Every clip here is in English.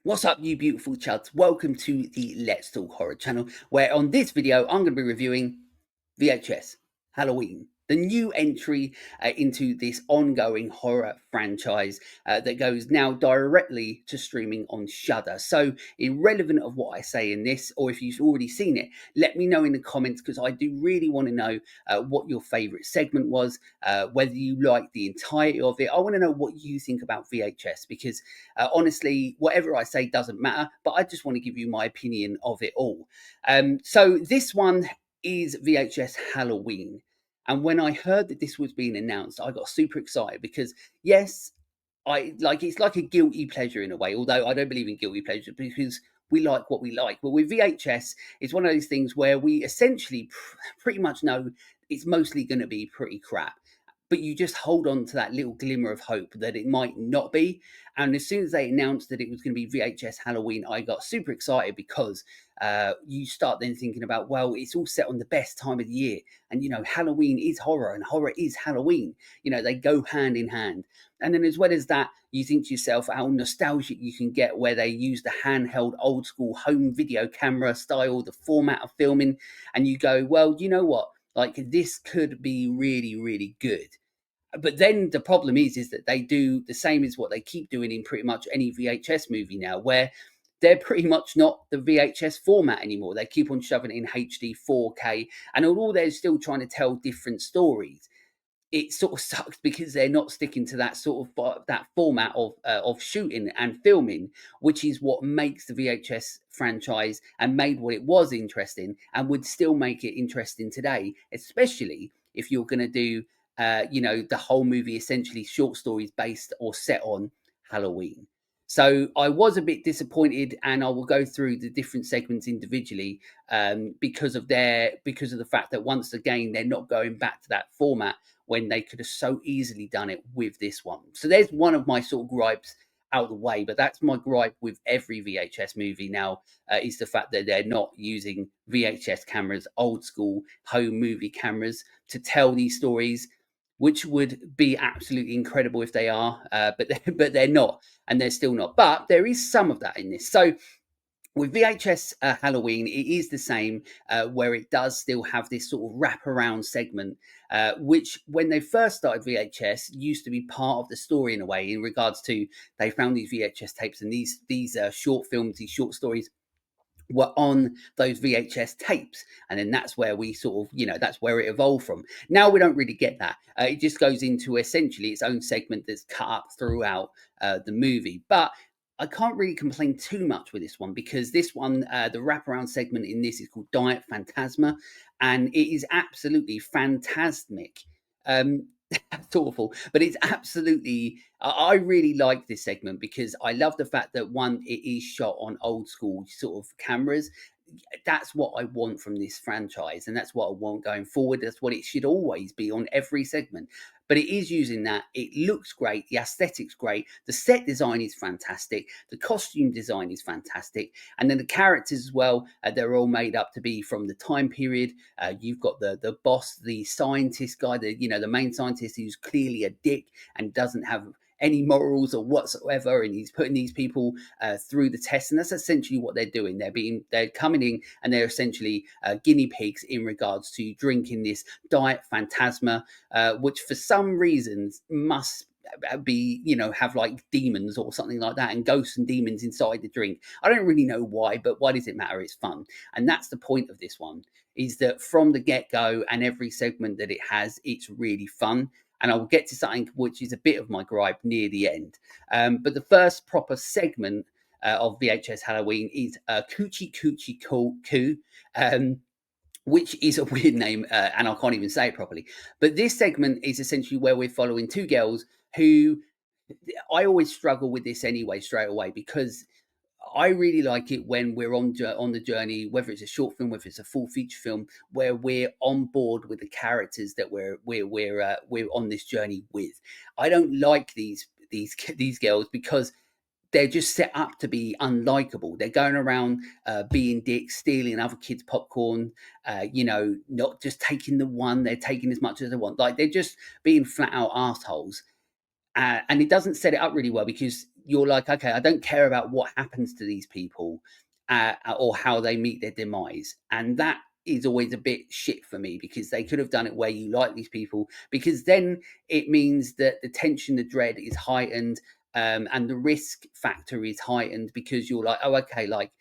What's up, you beautiful chuds? Welcome to the Let's Talk Horror channel, where on this video, I'm going to be reviewing VHS Halloween, the new entry into this ongoing horror franchise that goes now directly to streaming on Shudder. So, irrelevant of what I say in this, or if you've already seen it, let me know in the comments because I do really want to know what your favourite segment was, whether you like the entirety of it. I want to know what you think about VHS because honestly, whatever I say doesn't matter, but I just want to give you my opinion of it all. So, this one is VHS Halloween. And when I heard that this was being announced, I got super excited because, yes, I like it's like a guilty pleasure in a way, although I don't believe in guilty pleasure because we like what we like. But with VHS, it's one of those things where we essentially pretty much know it's mostly going to be pretty crap. But you just hold on to that little glimmer of hope that it might not be. And as soon as they announced that it was going to be VHS Halloween, I got super excited because you start then thinking about, well, it's all set on the best time of the year. And, Halloween is horror and horror is Halloween. They go hand in hand. And then as well as that, you think to yourself how nostalgic you can get where they use the handheld old school home video camera style, the format of filming. And you go, well, you know what? Like this could be really, really good. But then the problem is that they do the same as what they keep doing in pretty much any VHS movie now, where they're pretty much not the VHS format anymore. They keep on shoving it in HD 4K, and although they're still trying to tell different stories, it sort of sucks because they're not sticking to that sort of that format of shooting and filming, which is what makes the VHS franchise and made what it was interesting and would still make it interesting today, especially if you're going to do, the whole movie essentially short stories based or set on Halloween. So I was a bit disappointed, and I will go through the different segments individually because of the fact that once again they're not going back to that format when they could have so easily done it with this one. So there's one of my sort of gripes out of the way, but that's my gripe with every VHS movie now is the fact that they're not using VHS cameras, old school home movie cameras, to tell these stories, which would be absolutely incredible if they are, but they're not, and they're still not. But there is some of that in this. So with VHS Halloween, it is the same, where it does still have this sort of wraparound segment, which when they first started VHS used to be part of the story in a way, in regards to they found these VHS tapes and these short films, these short stories were on those VHS tapes. And then that's where we sort of, that's where it evolved from. Now we don't really get that. It just goes into essentially its own segment that's cut up throughout the movie. But I can't really complain too much with this one because this one, the wraparound segment in this is called Diet Phantasma, and it is absolutely phantasmic. That's awful, but it's absolutely. I really like this segment because I love the fact that one, it is shot on old school sort of cameras. That's what I want from this franchise, and that's what I want going forward. That's what it should always be on every segment. But it is using that. It looks great. The aesthetics great. The set design is fantastic. The costume design is fantastic, and then the characters as well. They're all made up to be from the time period. You've got the boss, the scientist guy, the main scientist who's clearly a dick and doesn't have any morals or whatsoever, and he's putting these people through the test, and that's essentially what they're doing. They're coming in and they're essentially guinea pigs in regards to drinking this Diet Phantasma, which for some reasons must be have like demons or something like that and ghosts and demons inside the drink. I don't really know why, but why does it matter? It's fun, and that's the point of this one, is that from the get-go and every segment that it has, it's really fun. And I will get to something which is a bit of my gripe near the end. But the first proper segment of VHS Halloween is Coochie Coochie Coo, which is a weird name, and I can't even say it properly. But this segment is essentially where we're following two girls who, I always struggle with this anyway, straight away, because I really like it when we're on the journey, whether it's a short film, whether it's a full feature film, where we're on board with the characters that we're on this journey with. I don't like these girls because they're just set up to be unlikable. They're going around being dicks, stealing other kids' popcorn, not just taking the one, they're taking as much as they want. Like they're just being flat out assholes. and it doesn't set it up really well because you're like, okay, I don't care about what happens to these people or how they meet their demise, and that is always a bit shit for me because they could have done it where you like these people, because then it means that the tension, the dread is heightened, and the risk factor is heightened because you're like, oh, okay, like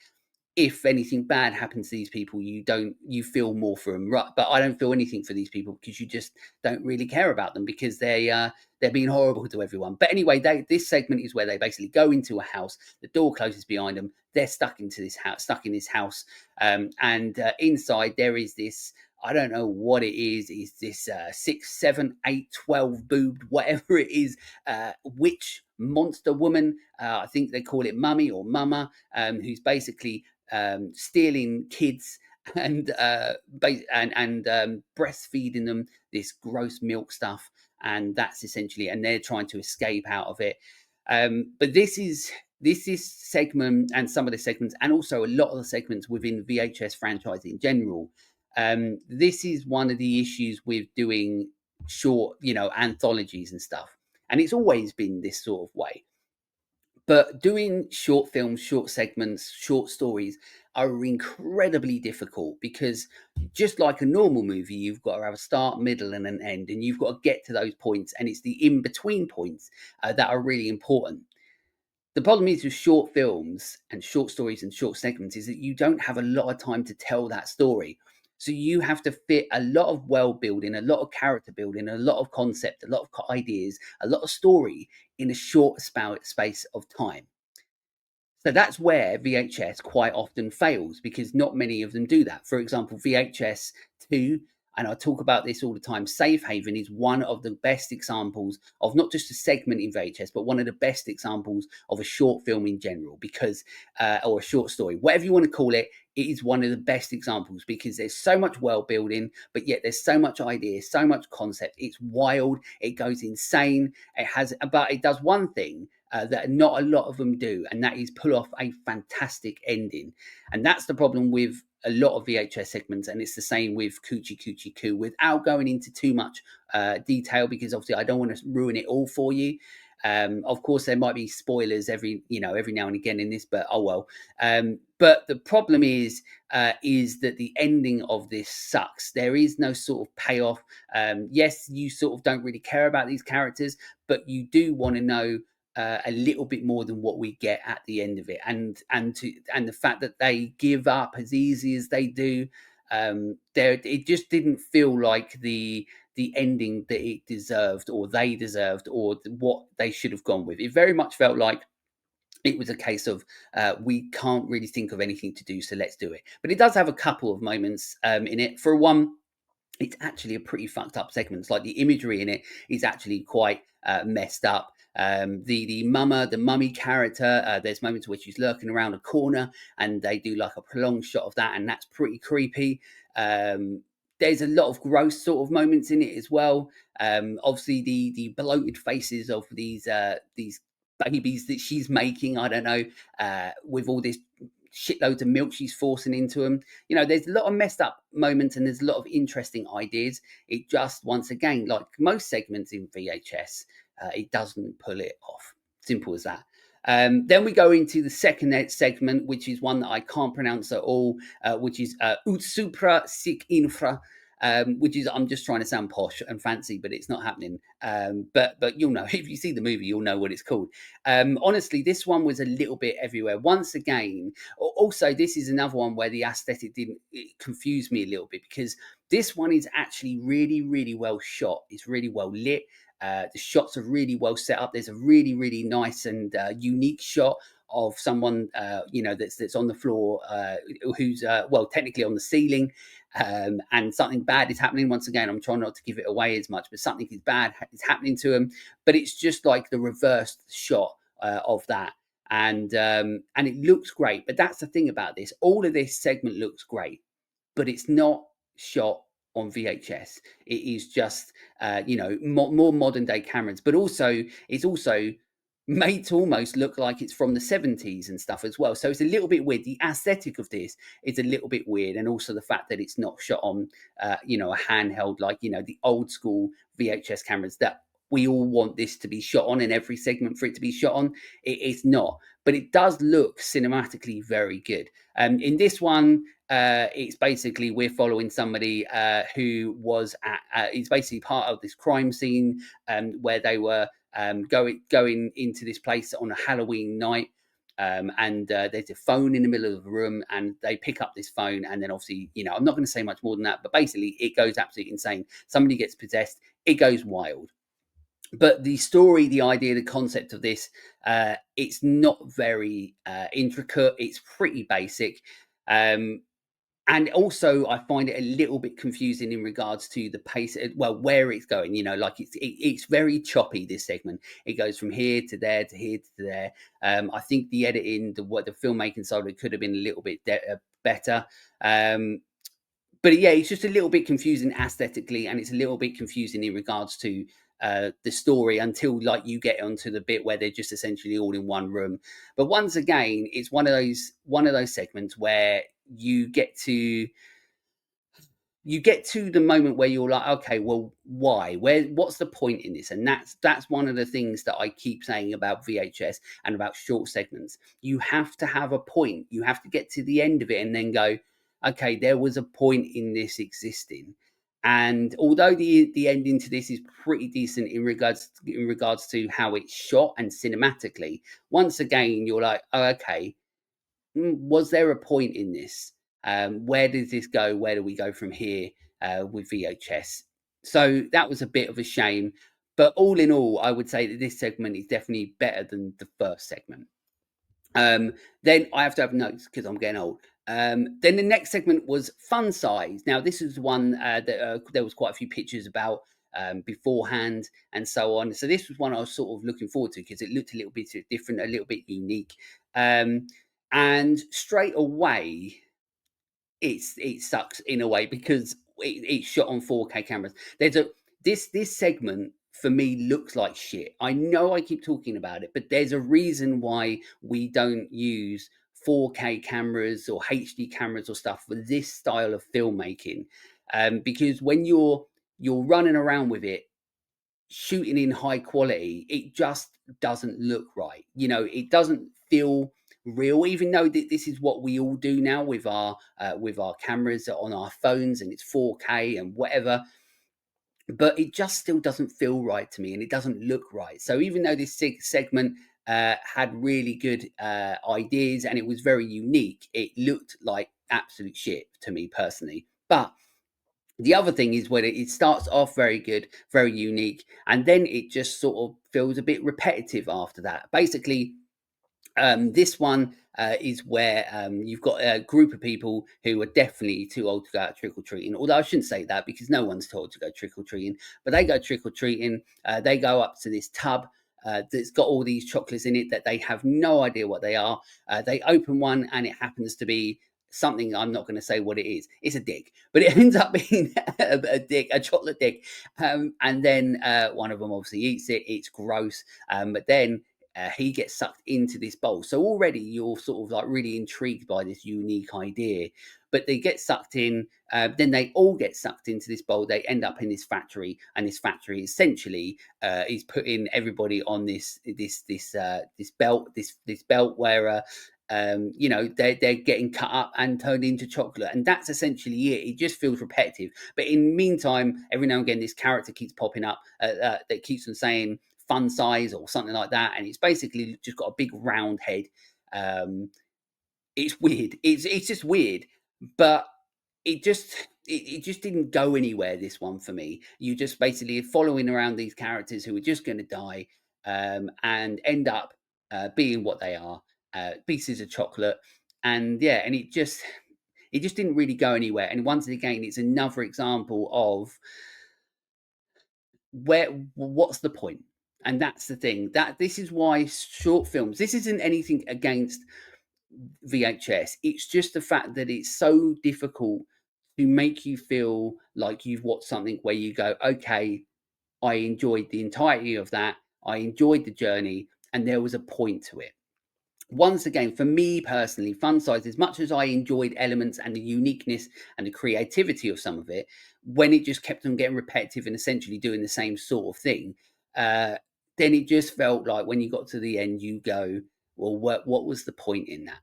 if anything bad happens to these people, you feel more for them, right? But I don't feel anything for these people because you just don't really care about them because they're being horrible to everyone. But anyway, this segment is where they basically go into a house, the door closes behind them, they're stuck stuck in this house, and inside there is this. I don't know what it is. Is this 6, 7, 8, 12 boobed, whatever it is, witch monster woman? I think they call it mummy or mama, who's basically stealing kids and breastfeeding them this gross milk stuff, and that's essentially, and they're trying to escape out of it. But this is segment and some of the segments, and also a lot of the segments within VHS franchise in general. This is one of the issues with doing short, anthologies and stuff, and it's always been this sort of way. But doing short films, short segments, short stories are incredibly difficult because just like a normal movie, you've got to have a start, middle, and an end, and you've got to get to those points. And it's the in between points that are really important. The problem is with short films and short stories and short segments is that you don't have a lot of time to tell that story. So you have to fit a lot of world building, a lot of character building, a lot of concept, a lot of ideas, a lot of story in a short space of time. So that's where VHS quite often fails because not many of them do that. For example, VHS 2, and I talk about this all the time, Safe Haven is one of the best examples of not just a segment in VHS, but one of the best examples of a short film in general because, or a short story, whatever you want to call it, it is one of the best examples because there's so much world building, but yet there's so much idea, so much concept. It's wild, it goes insane. But it does one thing that not a lot of them do, and that is pull off a fantastic ending. And that's the problem with a lot of VHS segments, and it's the same with Coochie Coochie Coo. Without going into too much detail, because obviously I don't want to ruin it all for you. Of course, there might be spoilers every now and again in this, but oh well. But the problem is that the ending of this sucks. There is no sort of payoff. Yes, you sort of don't really care about these characters, but you do want to know a little bit more than what we get at the end of it, and the fact that they give up as easy as they do, there it just didn't feel like the ending that it deserved or they deserved or what they should have gone with. It very much felt like it was a case of we can't really think of anything to do, so let's do it. But it does have a couple of moments in it. For one, it's actually a pretty fucked up segment. It's like the imagery in it is actually quite messed up. The mummy character, there's moments where she's lurking around a corner and they do like a prolonged shot of that, and that's pretty creepy. There's a lot of gross sort of moments in it as well. Obviously, the bloated faces of these babies that she's making, I don't know, with all this shitloads of milk she's forcing into them. There's a lot of messed up moments and there's a lot of interesting ideas. It just, once again, like most segments in VHS, it doesn't pull it off. Simple as that. Then we go into the second segment, which is one that I can't pronounce at all, which is Ut Supra Sic Infra, which is, I'm just trying to sound posh and fancy, but it's not happening. But you'll know, if you see the movie, you'll know what it's called. Honestly, this one was a little bit everywhere. Once again, also, this is another one where the aesthetic didn't confuse me a little bit because this one is actually really, really well shot. It's really well lit. The shots are really well set up. There's a really, really nice and unique shot of someone, that's on the floor, who's technically on the ceiling, and something bad is happening. Once again, I'm trying not to give it away as much, but something is bad is happening to him. But it's just like the reversed shot of that, and it looks great. But that's the thing about this. All of this segment looks great, but it's not shot on VHS. It is just, more modern day cameras, but also it's also made to almost look like it's from the 70s and stuff as well. So it's a little bit weird. The aesthetic of this is a little bit weird. And also the fact that it's not shot on, a handheld, like, the old school VHS cameras that we all want this to be shot on, and every segment for it to be shot on. It's not, but it does look cinematically very good. In this one, it's basically we're following somebody who was at. It's basically part of this crime scene where they were going into this place on a Halloween night. And there's a phone in the middle of the room, and they pick up this phone, and then obviously, I'm not going to say much more than that, but basically, it goes absolutely insane. Somebody gets possessed, it goes wild. But the story, the idea, the concept of this, it's not very intricate. It's pretty basic. Um, and also, I find it a little bit confusing in regards to the pace, well, where it's going. Like it's very choppy. This segment, it goes from here to there to here to there. I think the editing, the filmmaking side of it could have been a little bit better. But yeah, it's just a little bit confusing aesthetically, and it's a little bit confusing in regards to the story until like you get onto the bit where they're just essentially all in one room. But once again, it's one of those segments where you get to the moment where you're like, okay, well, why? What's the point in this? And that's one of the things that I keep saying about VHS and about short segments. You have to have a point. You have to get to the end of it and then go, okay, there was a point in this existing. And although the ending to this is pretty decent in regards to how it's shot and cinematically, once again you're like, oh, okay, was there a point in this? Where does this go? Where do we go from here with VHS? So that was a bit of a shame. But all in all, I would say that this segment is definitely better than the first segment. Then I have to have notes because I'm getting old. Then the next segment was fun size. Now this is one that there was quite a few pictures about beforehand and so on. So this was one I was sort of looking forward to because it looked a little bit different, a little bit unique. And straight away, it sucks in a way because it's shot on 4K cameras. This segment for me looks like shit. I know I keep talking about it, but there's a reason why we don't use 4K cameras or HD cameras or stuff for this style of filmmaking. Because when you're running around with it, shooting in high quality, it just doesn't look right. It doesn't feel real, even though this is what we all do now with our cameras on our phones, and it's 4K and whatever. But it just still doesn't feel right to me, and it doesn't look right. So even though this segment had really good ideas and it was very unique, it looked like absolute shit to me personally. But the other thing is when it starts off very good, very unique, and then it just sort of feels a bit repetitive after that. Basically, this one is where you've got a group of people who are definitely too old to go out trick or treating. Although I shouldn't say that because no one's told to go trick or treating, but they go trick or treating. They go up to this tub that's got all these chocolates in it that they have no idea what they are. They open one and it happens to be something. I'm not going to say what it is. It's a dick, but it ends up being a dick, a chocolate dick. And then one of them obviously eats it. It's gross. But then he gets sucked into this bowl. So already you're sort of like really intrigued by this unique idea. But they get sucked in, then they all get sucked into this bowl. They end up in this factory, and this factory essentially is putting everybody on this belt where they're getting cut up and turned into chocolate, and that's essentially it. It just feels repetitive. But in the meantime, every now and again, this character keeps popping up that keeps on saying fun size or something like that, and it's basically just got a big round head. It's weird. It's just weird, but it just didn't go anywhere. This one for me, you just basically following around these characters who are just going to die and end up being what they are, pieces of chocolate, and yeah, and it just didn't really go anywhere. And once again, it's another example of what's the point. And that's the thing, that this is why short films, this isn't anything against VHS, it's just the fact that it's so difficult to make you feel like you've watched something where you go, okay, I enjoyed the entirety of that, I enjoyed the journey, and there was a point to it. Once again, for me personally, fun size, as much as I enjoyed elements and the uniqueness and the creativity of some of it, when it just kept on getting repetitive and essentially doing the same sort of thing, then it just felt like when you got to the end, you go, well, what was the point in that?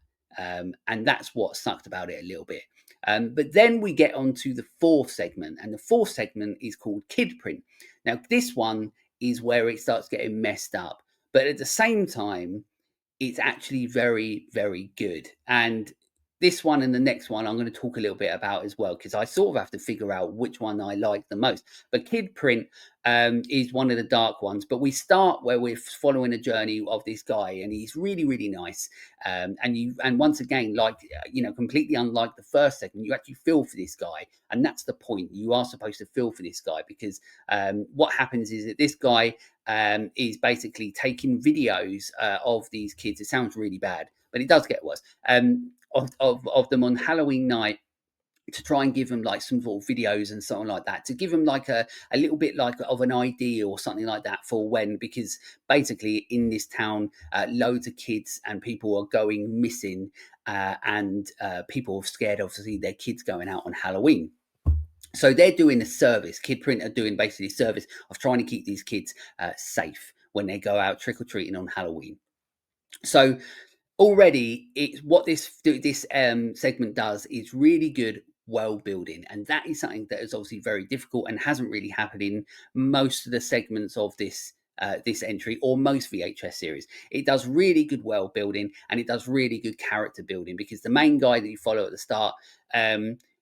And that's what sucked about it a little bit. But then we get on to the fourth segment, and the fourth segment is called Kid Print. Now, this one is where it starts getting messed up, but at the same time, it's actually very, very good. And this one and the next one I'm going to talk a little bit about as well, because I sort of have to figure out which one I like the most. But Kid Print is one of the dark ones. But we start where we're following a journey of this guy, and he's really, really nice. And once again, like completely unlike the first segment, you actually feel for this guy, and that's the point. You are supposed to feel for this guy because what happens is that this guy is basically taking videos of these kids. It sounds really bad, but it does get worse. Of them on Halloween night to try and give them like some sort of videos and something like that, to give them like a little bit like of an idea or something like that for when, because basically in this town, loads of kids and people are going missing, and people are scared of see their kids going out on Halloween. So they're doing a service. Kid Print are doing basically a service of trying to keep these kids safe when they go out trick or treating on Halloween. So already, it's what this segment does is really good world building, and that is something that is obviously very difficult and hasn't really happened in most of the segments of this entry or most VHS series. It does really good world building, and it does really good character building, because the main guy that you follow at the start,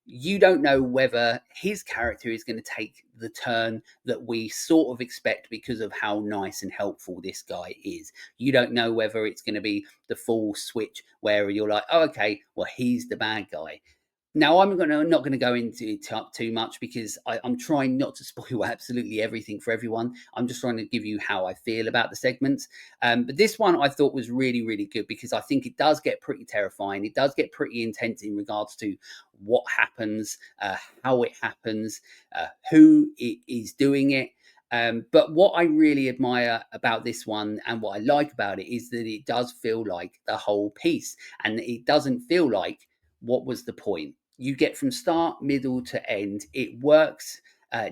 you don't know whether his character is going to take the turn that we sort of expect because of how nice and helpful this guy is. You don't know whether it's going to be the full switch where you're like, oh, okay, well, he's the bad guy. Now, I'm not going to go into it too much, because I'm trying not to spoil absolutely everything for everyone. I'm just trying to give you how I feel about the segments. But this one I thought was really, really good, because I think it does get pretty terrifying. It does get pretty intense in regards to what happens, how it happens, who is doing it. But what I really admire about this one and what I like about it is that it does feel like the whole piece, and it doesn't feel like what was the point. You get from start, middle to end. It works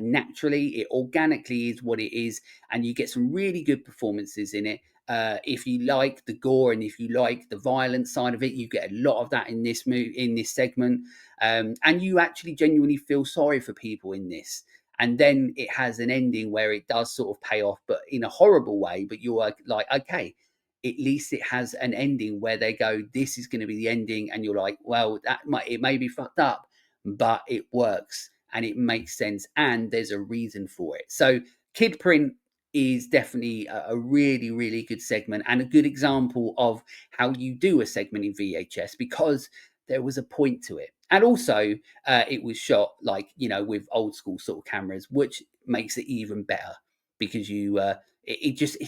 naturally. It organically is what it is, and you get some really good performances in it. If you like the gore and if you like the violent side of it, you get a lot of that in this in this segment, and you actually genuinely feel sorry for people in this. And then it has an ending where it does sort of pay off, but in a horrible way. But you're like, okay, at least it has an ending where they go, this is going to be the ending, and you're like, well, it may be fucked up, but it works and it makes sense, and there's a reason for it. So Kid Print is definitely a really, really good segment, and a good example of how you do a segment in VHS, because there was a point to it. And also, it was shot like, with old school sort of cameras, which makes it even better, because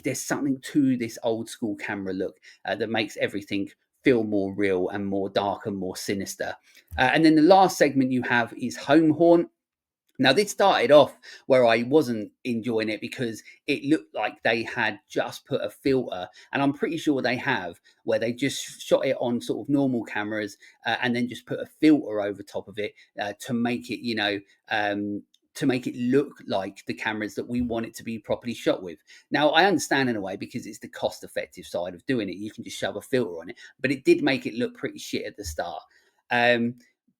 there's something to this old school camera look that makes everything feel more real and more dark and more sinister. And then the last segment you have is Home Haunt. Now, this started off where I wasn't enjoying it, because it looked like they had just put a filter, and I'm pretty sure they have, where they just shot it on sort of normal cameras, and then just put a filter over top of it to make it, to make it look like the cameras that we want it to be properly shot with. Now, I understand in a way, because it's the cost effective side of doing it. You can just shove a filter on it, but it did make it look pretty shit at the start.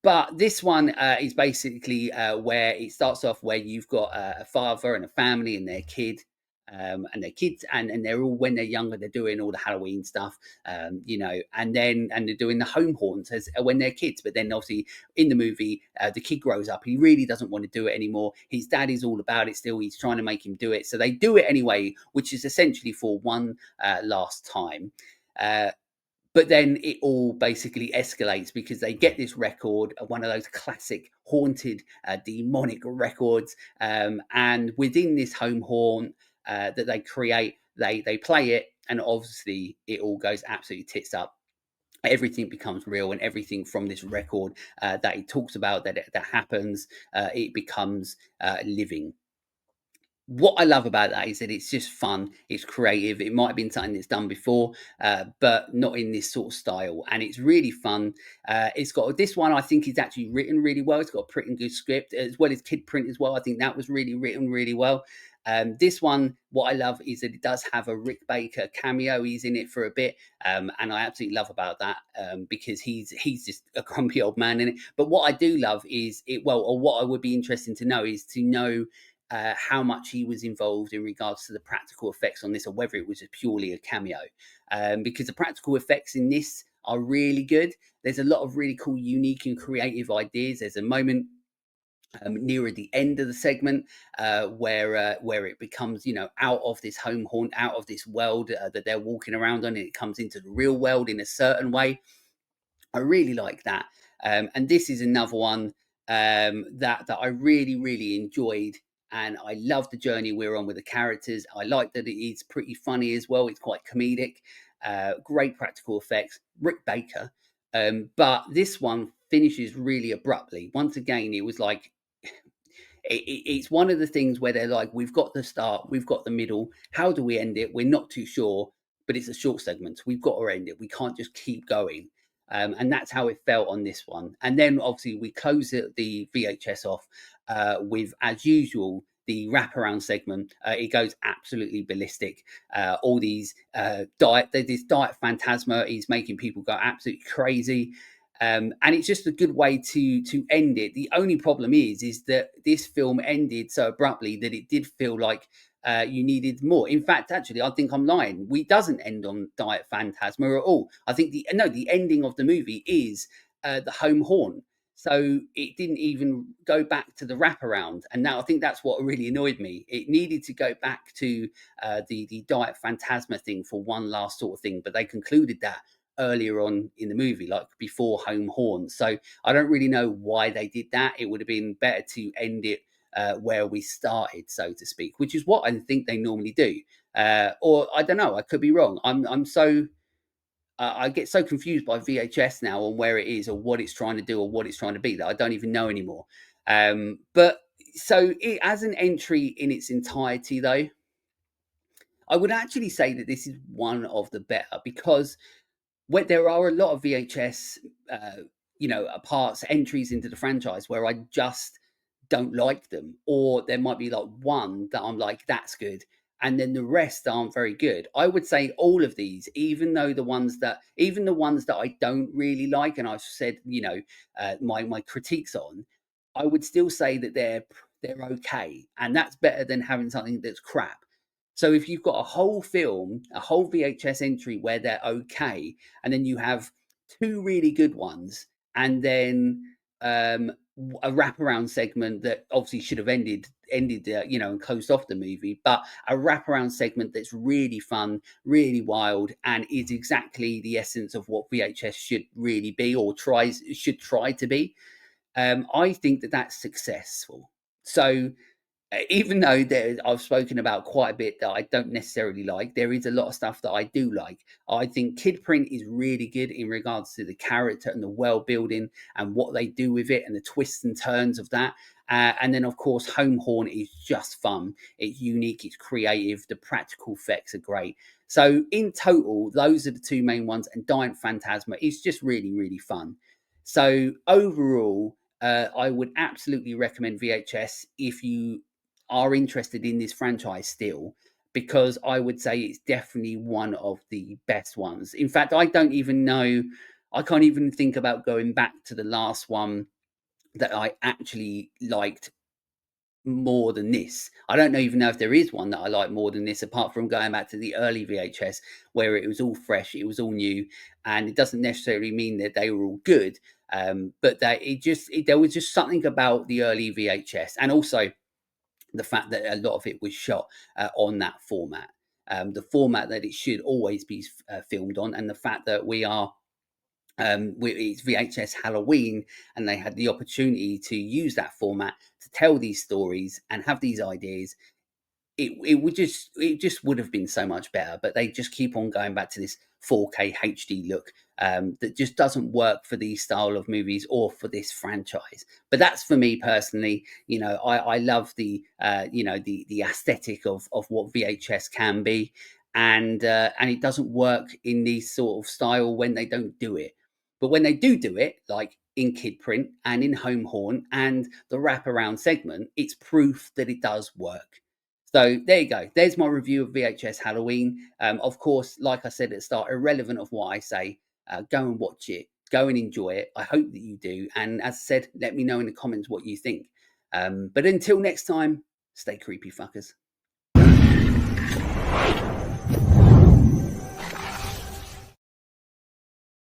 But this one is basically where it starts off where you've got a father and a family and their kid, and their kids, and they're all, when they're younger, they're doing all the Halloween stuff, and they're doing the home haunts as when they're kids. But then obviously in the movie, the kid grows up. He really doesn't want to do it anymore. His dad is all about it still. He's trying to make him do it, so they do it anyway, which is essentially for one last time. But then it all basically escalates, because they get this record, one of those classic haunted, demonic records. And within this home haunt that they create, they play it, and obviously it all goes absolutely tits up. Everything becomes real, and everything from this record that he talks about that happens, it becomes living. What I love about that is that it's just fun, it's creative. It might have been something that's done before, but not in this sort of style, and it's really fun. It's got this one, I think, is actually written really well. It's got a pretty good script, as well as Kid Print as well. I think that was really written really well. This one, what I love is that it does have a Rick Baker cameo. He's in it for a bit, and I absolutely love about that, because he's just a grumpy old man in it. But what I do love is it. Well, or what I would be interested to know is to know how much he was involved in regards to the practical effects on this, or whether it was just purely a cameo. Because the practical effects in this are really good. There's a lot of really cool, unique, and creative ideas. There's a moment nearer the end of the segment where it becomes, out of this home haunt, out of this world that they're walking around on, and it comes into the real world in a certain way. I really like that. And this is another one that I really, really enjoyed. And I love the journey we're on with the characters. I like that it is pretty funny as well. It's quite comedic. Great practical effects. Rick Baker. But this one finishes really abruptly. Once again, it was like it's one of the things where they're like, we've got the start, we've got the middle. How do we end it? We're not too sure, but it's a short segment. So we've got to end it. We can't just keep going. And that's how it felt on this one. And then obviously we close the VHS off with, as usual, the wraparound segment. It goes absolutely ballistic. All these this diet phantasma is making people go absolutely crazy. And it's just a good way to end it. The only problem is that this film ended so abruptly that it did feel like you needed more. In fact, actually, I think I'm lying. We doesn't end on Diet Phantasma at all. I think the ending of the movie is the home haunt. So it didn't even go back to the wraparound, and now I think that's what really annoyed me. It needed to go back to the Diet Phantasma thing for one last sort of thing, but they concluded that earlier on in the movie, like before home haunt. So I don't really know why they did that. It would have been better to end it where we started, so to speak, which is what I think they normally do. Or I don't know, I could be wrong. I'm so I get so confused by VHS now on where it is or what it's trying to do or what it's trying to be that I don't even know anymore. But so as an entry in its entirety, though, I would actually say that this is one of the better, because where there are a lot of VHS, parts, entries into the franchise where I just don't like them, or there might be like one that I'm like, that's good, and then the rest aren't very good. I would say all of these, even the ones that I don't really like, and I've said, my critiques on, I would still say that they're okay, and that's better than having something that's crap. So if you've got a whole film, a whole VHS entry where they're okay, and then you have two really good ones, and then a wraparound segment that obviously should have ended and closed off the movie, but a wraparound segment that's really fun, really wild, and is exactly the essence of what VHS should really be, or should try to be. I think that that's successful. So even though I've spoken about quite a bit that I don't necessarily like, there is a lot of stuff that I do like. I think Kid Print is really good in regards to the character and the world building and what they do with it and the twists and turns of that. And then, of course, Home Haunt is just fun. It's unique. It's creative. The practical effects are great. So in total, those are the two main ones. And Giant Phantasma is just really, really fun. So overall, I would absolutely recommend VHS if you are interested in this franchise still, because I would say it's definitely one of the best ones. In fact, I can't even think about going back to the last one that I actually liked more than this. I don't even know if there is one that I like more than this, apart from going back to the early VHS where it was all fresh, it was all new, and it doesn't necessarily mean that they were all good. But there was just something about the early VHS, and also the fact that a lot of it was shot on that format, the format that it should always be filmed on, and the fact that it's VHS Halloween, and they had the opportunity to use that format to tell these stories and have these ideas. It just would have been so much better, but they just keep on going back to this 4K HD look that just doesn't work for these style of movies or for this franchise. But that's for me personally. I love the aesthetic of what VHS can be, and it doesn't work in these sort of style when they don't do it. But when they do it, like in Kid Print and in Home Haunt and the wraparound segment, it's proof that it does work. So there you go. There's my review of VHS Halloween. Of course, like I said at the start, irrelevant of what I say, go and watch it. Go and enjoy it. I hope that you do. And as I said, let me know in the comments what you think. But until next time, stay creepy, fuckers.